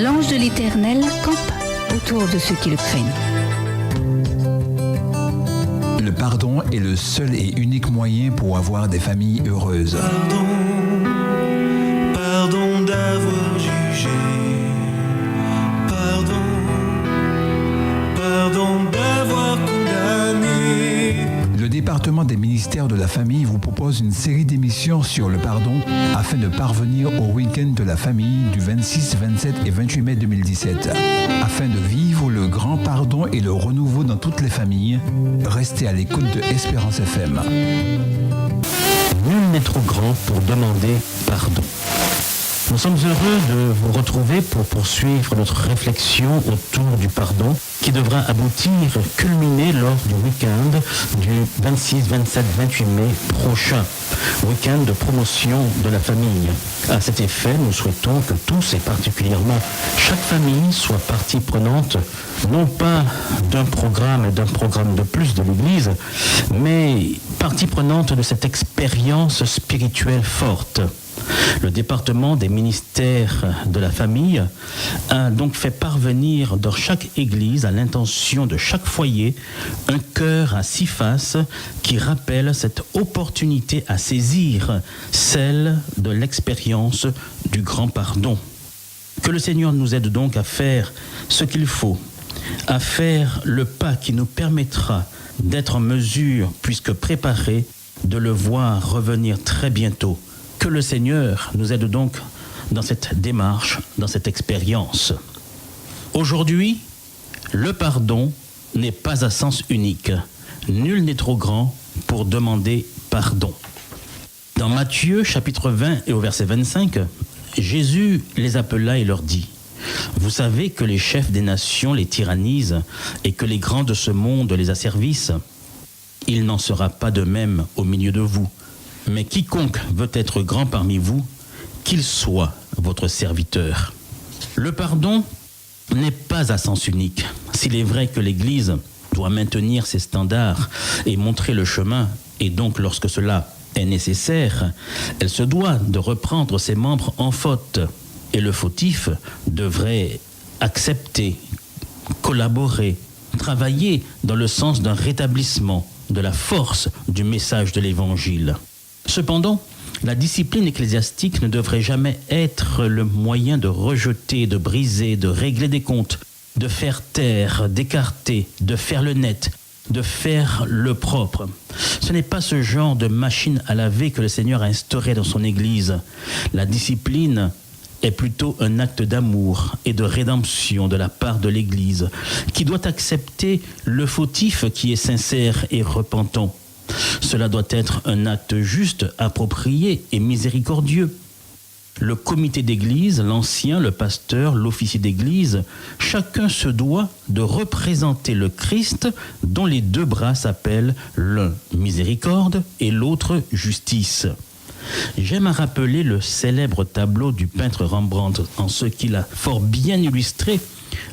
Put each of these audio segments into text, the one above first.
L'ange de l'Éternel campe autour de ceux qui le craignent. Le pardon est le seul et unique moyen pour avoir des familles heureuses. Pardon d'avoir jugé. Pardon d'avoir condamné. Le département des ministères de la famille vous propose une série d'émissions sur le pardon afin de parvenir au week-end de la famille du 26, 27 et 28 mai 2017. Afin de vivre le grand pardon et le renouveau dans toutes les familles, restez à l'écoute de Espérance FM. Nul n'est trop grand pour demander pardon. Nous sommes heureux de vous retrouver pour poursuivre notre réflexion autour du pardon qui devra aboutir, culminer lors du week-end du 26, 27, 28 mai prochain, week-end de promotion de la famille. À cet effet, nous souhaitons que tous et particulièrement chaque famille soit partie prenante, non pas d'un programme et d'un programme de plus de l'Église, mais partie prenante de cette expérience spirituelle forte. Le département des ministères de la famille a donc fait parvenir dans chaque église, à l'intention de chaque foyer, un cœur à 6 faces qui rappelle cette opportunité à saisir, celle de l'expérience du grand pardon. Que le Seigneur nous aide donc à faire ce qu'il faut, à faire le pas qui nous permettra d'être en mesure, puisque préparés, de le voir revenir très bientôt. Que le Seigneur nous aide donc dans cette démarche, dans cette expérience. Aujourd'hui, le pardon n'est pas à sens unique. Nul n'est trop grand pour demander pardon. Dans Matthieu, chapitre 20 et au verset 25, Jésus les appela et leur dit : « Vous savez que les chefs des nations les tyrannisent et que les grands de ce monde les asservissent. Il n'en sera pas de même au milieu de vous. Mais quiconque veut être grand parmi vous, qu'il soit votre serviteur. » Le pardon n'est pas à sens unique. S'il est vrai que l'Église doit maintenir ses standards et montrer le chemin, et donc lorsque cela est nécessaire, elle se doit de reprendre ses membres en faute. Et le fautif devrait accepter, collaborer, travailler dans le sens d'un rétablissement de la force du message de l'Évangile. Cependant, la discipline ecclésiastique ne devrait jamais être le moyen de rejeter, de briser, de régler des comptes, de faire taire, d'écarter, de faire le net, de faire le propre. Ce n'est pas ce genre de machine à laver que le Seigneur a instauré dans son Église. La discipline est plutôt un acte d'amour et de rédemption de la part de l'Église, qui doit accepter le fautif qui est sincère et repentant. Cela doit être un acte juste, approprié et miséricordieux. Le comité d'église, l'ancien, le pasteur, l'officier d'église, chacun se doit de représenter le Christ dont les 2 bras s'appellent l'un miséricorde et l'autre justice. J'aime à rappeler le célèbre tableau du peintre Rembrandt en ce qu'il a fort bien illustré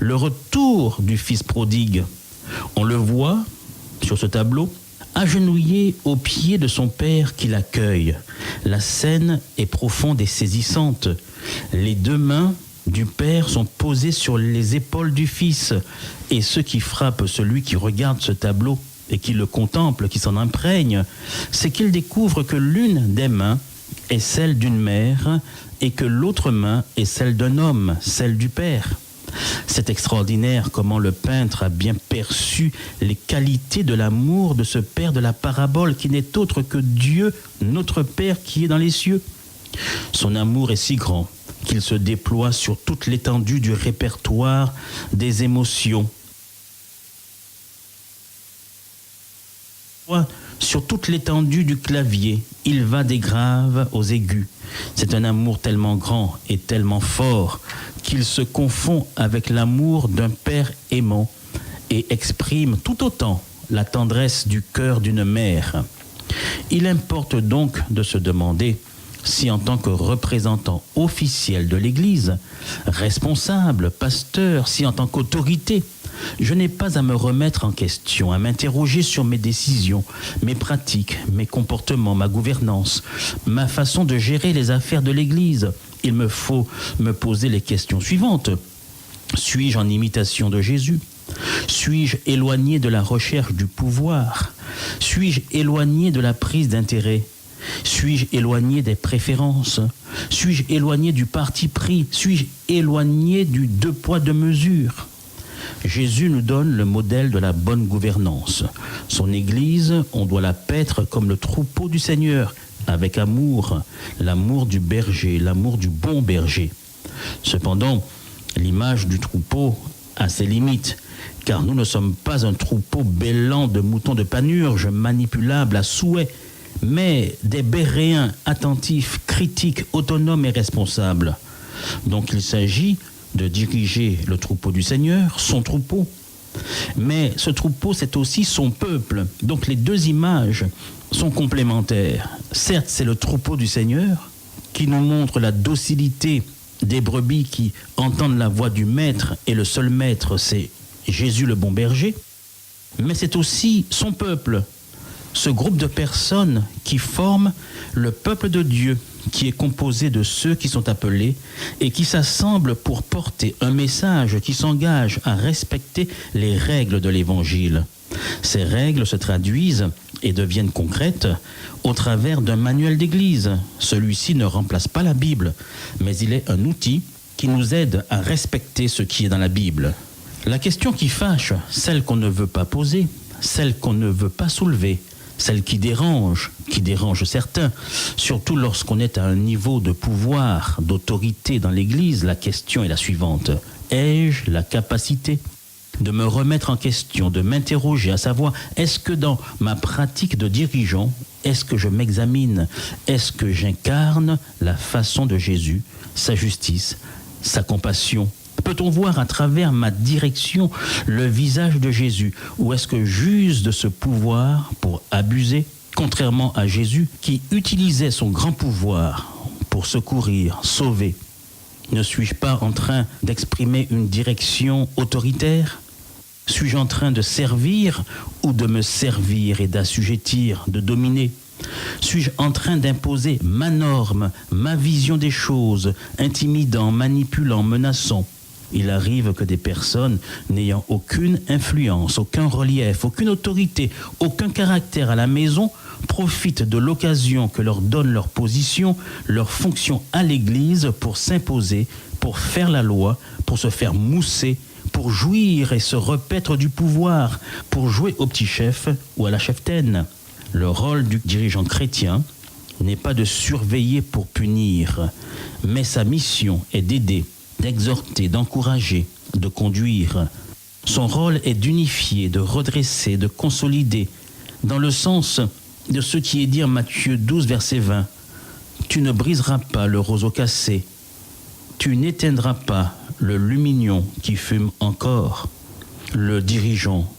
le retour du fils prodigue. On le voit sur ce tableau agenouillé aux pieds de son père qui l'accueille. La scène est profonde et saisissante. Les 2 mains du père sont posées sur les épaules du fils. Et ce qui frappe celui qui regarde ce tableau et qui le contemple, qui s'en imprègne, c'est qu'il découvre que l'une des mains est celle d'une mère et que l'autre main est celle d'un homme, celle du père. C'est extraordinaire comment le peintre a bien perçu les qualités de l'amour de ce Père de la parabole qui n'est autre que Dieu, notre Père qui est dans les cieux. Son amour est si grand qu'il se déploie sur toute l'étendue du répertoire des émotions, sur toute l'étendue du clavier. Il va des graves aux aigus. C'est un amour tellement grand et tellement fort qu'il se confond avec l'amour d'un père aimant et exprime tout autant la tendresse du cœur d'une mère. Il importe donc de se demander si en tant que représentant officiel de l'Église, responsable, pasteur, si en tant qu'autorité, je n'ai pas à me remettre en question, à m'interroger sur mes décisions, mes pratiques, mes comportements, ma gouvernance, ma façon de gérer les affaires de l'Église. Il me faut me poser les questions suivantes. Suis-je en imitation de Jésus? Suis-je éloigné de la recherche du pouvoir? Suis-je éloigné de la prise d'intérêt? Suis-je éloigné des préférences? Suis-je éloigné du parti pris? Suis-je éloigné du deux poids, deux mesures? Jésus nous donne le modèle de la bonne gouvernance. Son Église, on doit la paître comme le troupeau du Seigneur, avec amour, l'amour du berger, l'amour du bon berger. Cependant, l'image du troupeau a ses limites, car nous ne sommes pas un troupeau bêlant de moutons de panurge, manipulables à souhait, mais des berréens attentifs, critiques, autonomes et responsables. Donc il s'agit de diriger le troupeau du Seigneur, son troupeau. Mais ce troupeau, c'est aussi son peuple. Donc les deux images sont complémentaires. Certes, c'est le troupeau du Seigneur qui nous montre la docilité des brebis qui entendent la voix du maître, et le seul maître, c'est Jésus le bon berger. Mais c'est aussi son peuple, ce groupe de personnes qui forment le peuple de Dieu, qui est composé de ceux qui sont appelés et qui s'assemblent pour porter un message qui s'engage à respecter les règles de l'Évangile. Ces règles se traduisent et deviennent concrètes au travers d'un manuel d'église. Celui-ci ne remplace pas la Bible, mais il est un outil qui nous aide à respecter ce qui est dans la Bible. La question qui fâche, celle qu'on ne veut pas poser, celle qu'on ne veut pas soulever, celle qui dérange certains, surtout lorsqu'on est à un niveau de pouvoir, d'autorité dans l'Église, la question est la suivante. Ai-je la capacité de me remettre en question, de m'interroger, à savoir, est-ce que dans ma pratique de dirigeant, est-ce que je m'examine, est-ce que j'incarne la façon de Jésus, sa justice, sa compassion? Peut-on voir à travers ma direction le visage de Jésus, ou est-ce que j'use de ce pouvoir pour abuser, contrairement à Jésus qui utilisait son grand pouvoir pour secourir, sauver? Ne suis-je pas en train d'exprimer une direction autoritaire? Suis-je en train de servir ou de me servir et d'assujettir, de dominer? Suis-je en train d'imposer ma norme, ma vision des choses, intimidant, manipulant, menaçant? Il arrive que des personnes n'ayant aucune influence, aucun relief, aucune autorité, aucun caractère à la maison profitent de l'occasion que leur donne leur position, leur fonction à l'Église pour s'imposer, pour faire la loi, pour se faire mousser, pour jouir et se repaître du pouvoir, pour jouer au petit chef ou à la cheftaine. Le rôle du dirigeant chrétien n'est pas de surveiller pour punir, mais sa mission est d'aider, d'exhorter, d'encourager, de conduire. Son rôle est d'unifier, de redresser, de consolider, dans le sens de ce qui est dit en Matthieu 12, verset 20. Tu ne briseras pas le roseau cassé, tu n'éteindras pas le lumignon qui fume encore. Le dirigeant,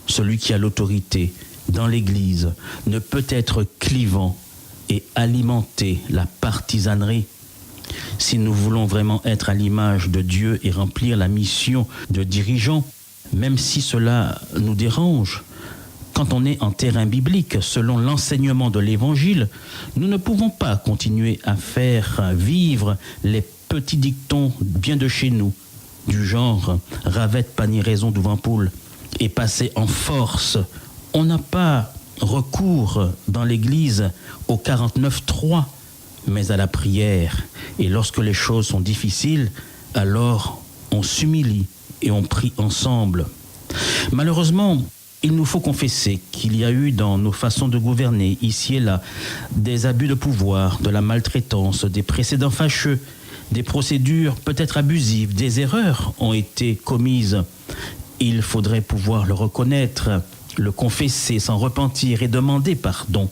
celui qui a l'autorité dans l'Église, ne peut être clivant et alimenter la partisanerie. Si nous voulons vraiment être à l'image de Dieu et remplir la mission de dirigeant, même si cela nous dérange, quand on est en terrain biblique, selon l'enseignement de l'Évangile, nous ne pouvons pas continuer à faire vivre les petits dictons bien de chez nous, du genre « ravette, panier, raison, devant poule » et passer en force. On n'a pas recours dans l'Église au 49.3, mais à la prière. Et lorsque les choses sont difficiles, alors on s'humilie et on prie ensemble. Malheureusement, il nous faut confesser qu'il y a eu dans nos façons de gouverner, ici et là, des abus de pouvoir, de la maltraitance, des précédents fâcheux, des procédures peut-être abusives, des erreurs ont été commises. Il faudrait pouvoir le reconnaître, le confesser, s'en repentir et demander pardon.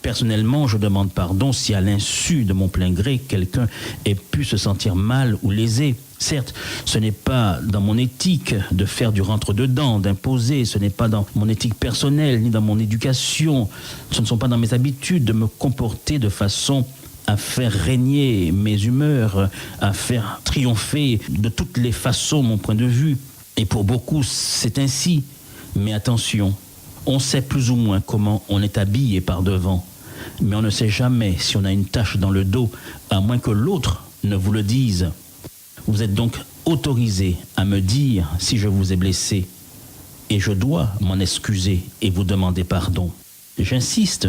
Personnellement, je demande pardon si à l'insu de mon plein gré, quelqu'un ait pu se sentir mal ou lésé. Certes, ce n'est pas dans mon éthique de faire du rentre-dedans, d'imposer, ce n'est pas dans mon éthique personnelle, ni dans mon éducation, ce ne sont pas dans mes habitudes de me comporter de façon à faire régner mes humeurs, à faire triompher de toutes les façons mon point de vue. Et pour beaucoup, c'est ainsi. Mais attention, on sait plus ou moins comment on est habillé par devant, mais on ne sait jamais si on a une tache dans le dos, à moins que l'autre ne vous le dise. Vous êtes donc autorisé à me dire si je vous ai blessé, et je dois m'en excuser et vous demander pardon. J'insiste,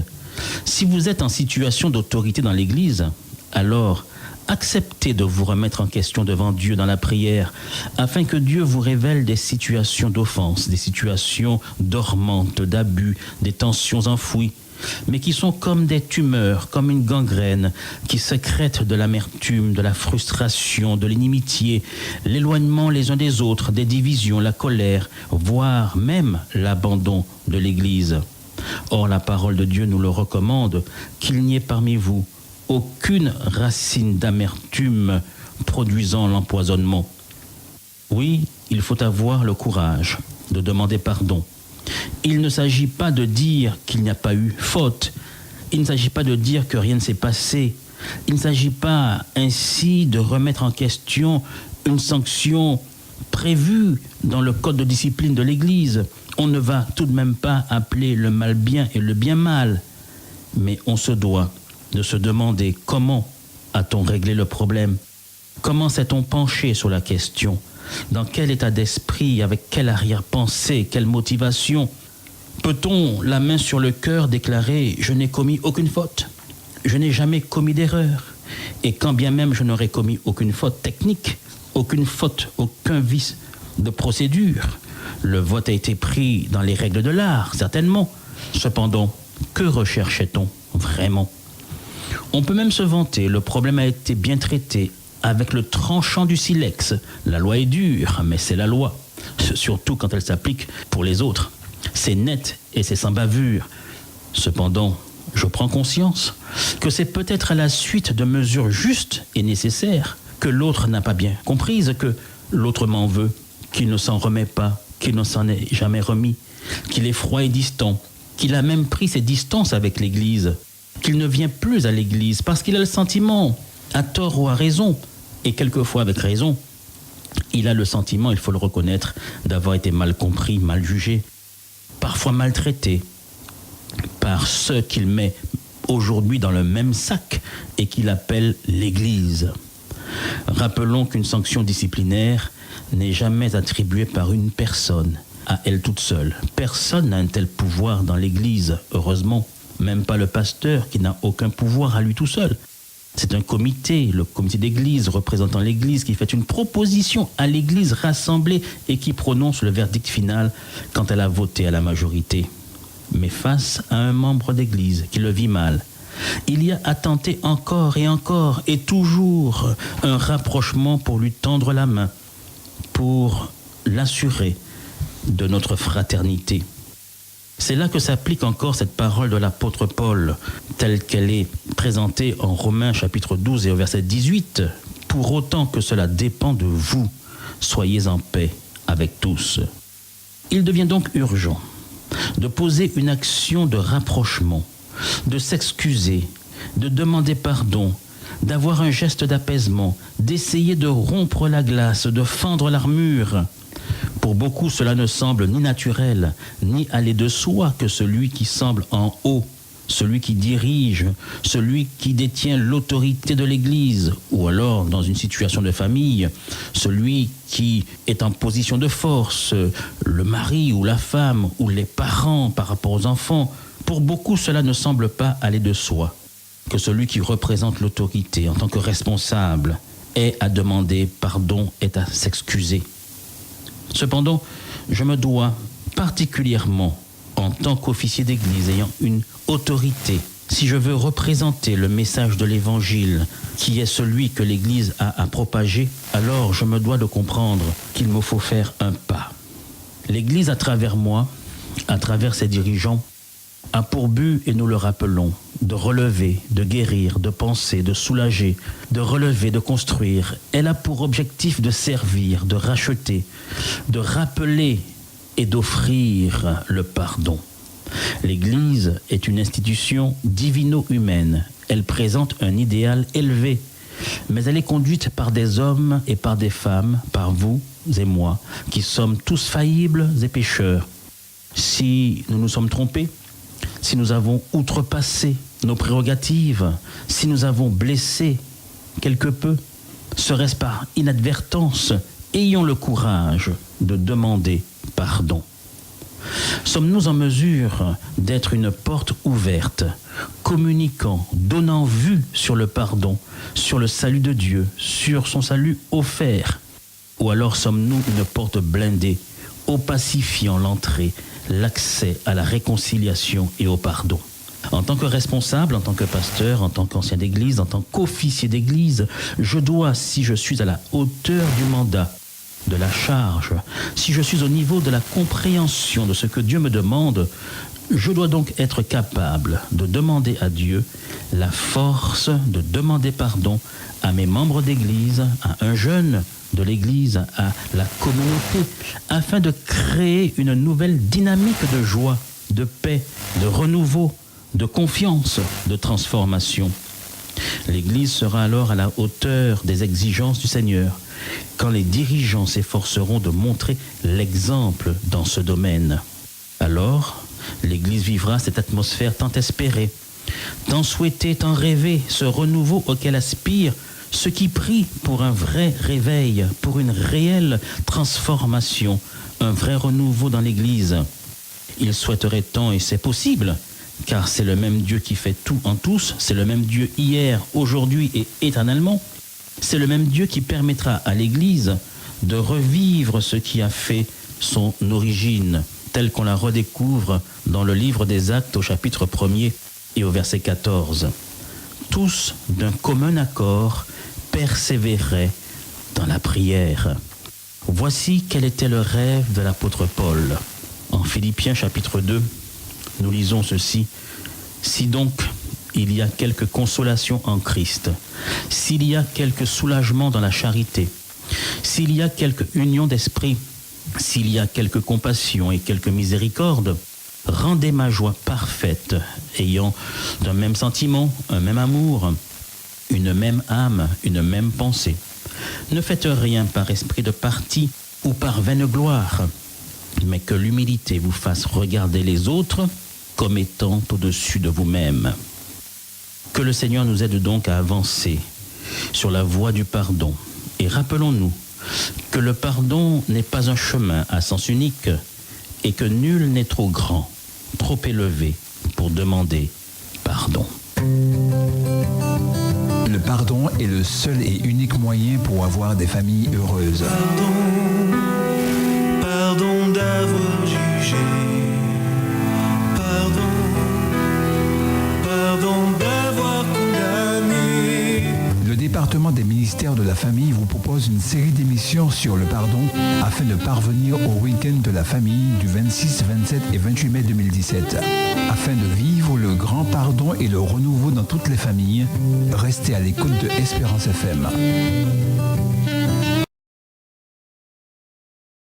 si vous êtes en situation d'autorité dans l'Église, alors acceptez de vous remettre en question devant Dieu dans la prière, afin que Dieu vous révèle des situations d'offense, des situations dormantes, d'abus, des tensions enfouies, mais qui sont comme des tumeurs, comme une gangrène, qui sécrètent de l'amertume, de la frustration, de l'inimitié, l'éloignement les uns des autres, des divisions, la colère, voire même l'abandon de l'Église. Or, la parole de Dieu nous le recommande, qu'il n'y ait parmi vous aucune racine d'amertume produisant l'empoisonnement. Oui, il faut avoir le courage de demander pardon. Il ne s'agit pas de dire qu'il n'y a pas eu faute. Il ne s'agit pas de dire que rien ne s'est passé. Il ne s'agit pas ainsi de remettre en question une sanction prévue dans le code de discipline de l'Église. On ne va tout de même pas appeler le mal bien et le bien mal. Mais on se doit de se demander comment a-t-on réglé le problème? Comment s'est-on penché sur la question? Dans quel état d'esprit, avec quelle arrière-pensée, quelle motivation? Peut-on, la main sur le cœur, déclarer « Je n'ai commis aucune faute, je n'ai jamais commis d'erreur » et quand bien même je n'aurais commis aucune faute technique, aucune faute, aucun vice de procédure, le vote a été pris dans les règles de l'art, certainement. Cependant, que recherchait-on vraiment? On peut même se vanter, le problème a été bien traité, avec le tranchant du silex. La loi est dure, mais c'est la loi. Surtout quand elle s'applique pour les autres. C'est net et c'est sans bavure. Cependant, je prends conscience que c'est peut-être à la suite de mesures justes et nécessaires que l'autre n'a pas bien comprises, que l'autre m'en veut, qu'il ne s'en remet pas, qu'il ne s'en est jamais remis, qu'il est froid et distant, qu'il a même pris ses distances avec l'Église, qu'il ne vient plus à l'Église parce qu'il a le sentiment, à tort ou à raison, et quelquefois avec raison, il a le sentiment, il faut le reconnaître, d'avoir été mal compris, mal jugé, parfois maltraité par ceux qu'il met aujourd'hui dans le même sac et qu'il appelle l'Église. Rappelons qu'une sanction disciplinaire n'est jamais attribuée par une personne, à elle toute seule. Personne n'a un tel pouvoir dans l'Église, heureusement, même pas le pasteur qui n'a aucun pouvoir à lui tout seul. C'est un comité, le comité d'église représentant l'église, qui fait une proposition à l'église rassemblée et qui prononce le verdict final quand elle a voté à la majorité. Mais face à un membre d'église qui le vit mal, il y a à tenter encore et toujours un rapprochement pour lui tendre la main, pour l'assurer de notre fraternité. C'est là que s'applique encore cette parole de l'apôtre Paul, telle qu'elle est présentée en Romains chapitre 12 et au verset 18. « Pour autant que cela dépend de vous, soyez en paix avec tous. » Il devient donc urgent de poser une action de rapprochement, de s'excuser, de demander pardon, d'avoir un geste d'apaisement, d'essayer de rompre la glace, de fendre l'armure. Pour beaucoup, cela ne semble ni naturel, ni aller de soi que celui qui semble en haut, celui qui dirige, celui qui détient l'autorité de l'Église, ou alors, dans une situation de famille, celui qui est en position de force, le mari ou la femme, ou les parents par rapport aux enfants. Pour beaucoup, cela ne semble pas aller de soi, que celui qui représente l'autorité en tant que responsable est à demander pardon, est à s'excuser. Cependant, je me dois particulièrement, en tant qu'officier d'église ayant une autorité, si je veux représenter le message de l'Évangile, qui est celui que l'Église a à propager, alors je me dois de comprendre qu'il me faut faire un pas. L'Église, à travers moi, à travers ses dirigeants, a pour but, et nous le rappelons, de relever, de guérir, de penser, de soulager, de relever, de construire. Elle a pour objectif de servir, de racheter, de rappeler et d'offrir le pardon. L'Église est une institution divino-humaine. Elle présente un idéal élevé, mais elle est conduite par des hommes et par des femmes, par vous et moi, qui sommes tous faillibles et pécheurs. Si nous nous sommes trompés, si nous avons outrepassé nos prérogatives, si nous avons blessé quelque peu, serait-ce par inadvertance, ayons le courage de demander pardon. Sommes-nous en mesure d'être une porte ouverte, communiquant, donnant vue sur le pardon, sur le salut de Dieu, sur son salut offert? Ou alors sommes-nous une porte blindée, opacifiant l'entrée, l'accès à la réconciliation et au pardon? En tant que responsable, en tant que pasteur, en tant qu'ancien d'église, en tant qu'officier d'église, je dois, si je suis à la hauteur du mandat, de la charge, si je suis au niveau de la compréhension de ce que Dieu me demande, je dois donc être capable de demander à Dieu la force de demander pardon à mes membres d'église, à un jeune de l'église, à la communauté, afin de créer une nouvelle dynamique de joie, de paix, de renouveau, de confiance, de transformation. L'Église sera alors à la hauteur des exigences du Seigneur, quand les dirigeants s'efforceront de montrer l'exemple dans ce domaine. Alors, l'Église vivra cette atmosphère tant espérée, tant souhaitée, tant rêvée, ce renouveau auquel aspirent ceux qui prient pour un vrai réveil, pour une réelle transformation, un vrai renouveau dans l'Église. Ils souhaiteraient tant, et c'est possible, car c'est le même Dieu qui fait tout en tous, c'est le même Dieu hier, aujourd'hui et éternellement. C'est le même Dieu qui permettra à l'Église de revivre ce qui a fait son origine, tel qu'on la redécouvre dans le livre des Actes au chapitre 1er et au verset 14. Tous, d'un commun accord, persévéraient dans la prière. Voici quel était le rêve de l'apôtre Paul. En Philippiens chapitre 2, nous lisons ceci. Si donc il y a quelque consolation en Christ, s'il y a quelque soulagement dans la charité, s'il y a quelque union d'esprit, s'il y a quelque compassion et quelque miséricorde, rendez ma joie parfaite, ayant d'un même sentiment, un même amour, une même âme, une même pensée. Ne faites rien par esprit de parti ou par vaine gloire, mais que l'humilité vous fasse regarder les autres comme étant au-dessus de vous-même. Que le Seigneur nous aide donc à avancer sur la voie du pardon. Et rappelons-nous que le pardon n'est pas un chemin à sens unique et que nul n'est trop grand, trop élevé pour demander pardon. Le pardon est le seul et unique moyen pour avoir des familles heureuses. Pardon d'avoir jugé. Pardon d'avoir condamné. Le département des ministères de la famille vous propose une série d'émissions sur le pardon afin de parvenir au week-end de la famille du 26, 27 et 28 mai 2017. Afin de vivre le grand pardon et le renouveau dans toutes les familles, restez à l'écoute de Espérance FM.